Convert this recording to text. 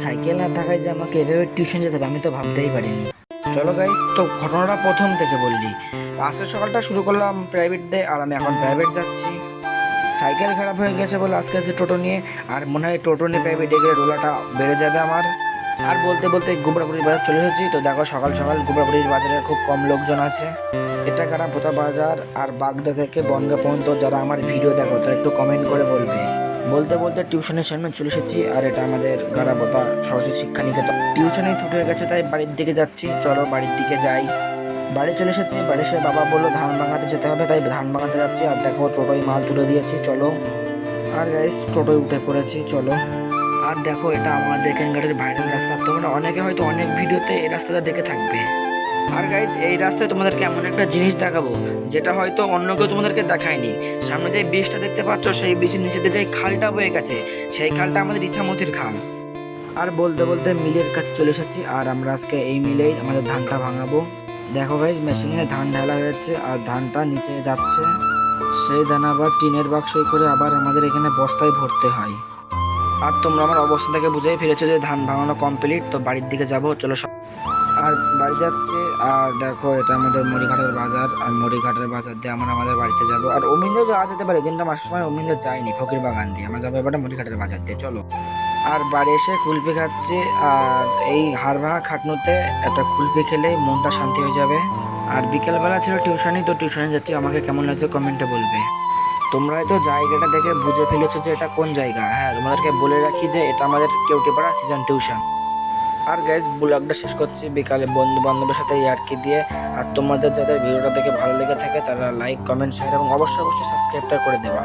Cycle না থাকায় যে আমাকে এভাবে টিউশন যেতে হবে আমি তো ভাবতেই পারিনি। চলো গাইস, তো ঘটনাটা প্রথম থেকে বললি। তো আজকে সকালটা শুরু করলাম প্রাইভেট দিয়ে, আর আমি এখন প্রাইভেট যাচ্ছি। সাইকেল খারাপ হয়ে গেছে বলে আজকে আছে টোটো নিয়ে, আর মনে হয় টোটো নিয়ে প্রাইভেটে গেলে রোলাটা বেড়ে যাবে আমার। আর বলতে বলতে গোবরাপুরির বাজার চলে এসেছি। তো দেখো সকাল সকাল গোবরাপুরির বাজারে খুব কম লোকজন আছে। এটা কারা ভোতা বাজার আর বাগদা থেকে বনগা পর্যন্ত যারা আমার ভিডিও দেখো তারা একটু কমেন্ট করে বলবে। বলতে বলতে টিউশনের সামনে চলে এসেছি, আর এটা আমাদের গারাবোতা সরস্বতী শিক্ষা নিকেতন। টিউশনে ছুটে গেছে তাই বাড়ির দিকে যাচ্ছি। চলো বাড়ির দিকে যাই। বাড়ি চলে এসেছি। বাড়ি এসে বাবা বললো ধান ভাঙাতে যেতে হবে, তাই ধান ভাঙাতে যাচ্ছি। আর দেখো টোটোয় মাল তুলে দিয়েছি, চলো। আর গাইস টোটোয় উঠে পড়েছি, চলো। আর দেখো এটা আমাদের এখানকার ভাইরাল রাস্তা, তোমরা অনেকে হয়তো অনেক ভিডিওতে এই রাস্তাটা দেখে থাকবে। আর গাইস এই রাস্তায় তোমাদেরকে এমন একটা জিনিস দেখাবো যেটা হয়তো অন্য কেউ তোমাদেরকে দেখায়নি। সামনে যে ব্রিজটা দেখতে পাচ্ছ সেই ব্রিজের নিচে দিয়ে যে খালটা বয়ে গেছে, সেই খালটা আমাদের ইছামতির খাল। আর বলতে বলতে মিলের কাছে চলে এসেছি, আর আমরা আজকে এই মিলেই আমাদের ধানটা ভাঙাবো। দেখো গাইস মেশিনে ধান ঢালা হয়েছে আর ধানটা নিচে যাচ্ছে। সেই ধান আবার টিনের বাক্সই করে আবার আমাদের এখানে বস্তায় ভরতে হয়। আর তোমরা আমার অবস্থা থেকে বুঝেই ফেলেছো যে ধান ভাঙানো কমপ্লিট। তো বাড়ির দিকে যাবো, চলো। আর বাড়ি যাচ্ছে। আর দেখো এটা আমাদের মুড়িঘাটের বাজার, আর মুড়িঘাটের বাজার দিয়ে আমরা আমাদের বাড়িতে যাব। আর অমিন্দেও যাওয়া যেতে পারে, কিন্তু আমার সময় অমিন্দে যায়নি ফকির বাগান দিয়ে, আমরা যাবো এবারে মুড়িঘাটের বাজার দিয়ে, চলো। আর বাড়ি এসে কুলপি খাচ্ছে। আর এই হাড় ভাঙা খাটনুতে একটা কুলপি খেলে মনটা শান্তি হয়ে যাবে। আর বিকেলবেলা ছিল টিউশনি, তো টিউশনে যাচ্ছি। আমাকে কেমন লাগছে কমেন্টে বলবে। তোমরা হয়তো জায়গাটা দেখে বুঝে ফেলেছো যে এটা কোন জায়গা। হ্যাঁ, তোমাদেরকে বলে রাখি যে এটা আমাদের কেউটিপাড়া সিজন টিউশন। আর গাইস ব্লগটা শেষ করছি বিকালে বন্ধু বান্ধবের সাথে ইয়ার্কি দিয়ে। আর তোমাদের যাদের ভিডিওটা দেখে ভালো লেগে থাকে তারা লাইক কমেন্ট শেয়ার এবং অবশ্যই অবশ্যই সাবস্ক্রাইবটা করে দেওয়া।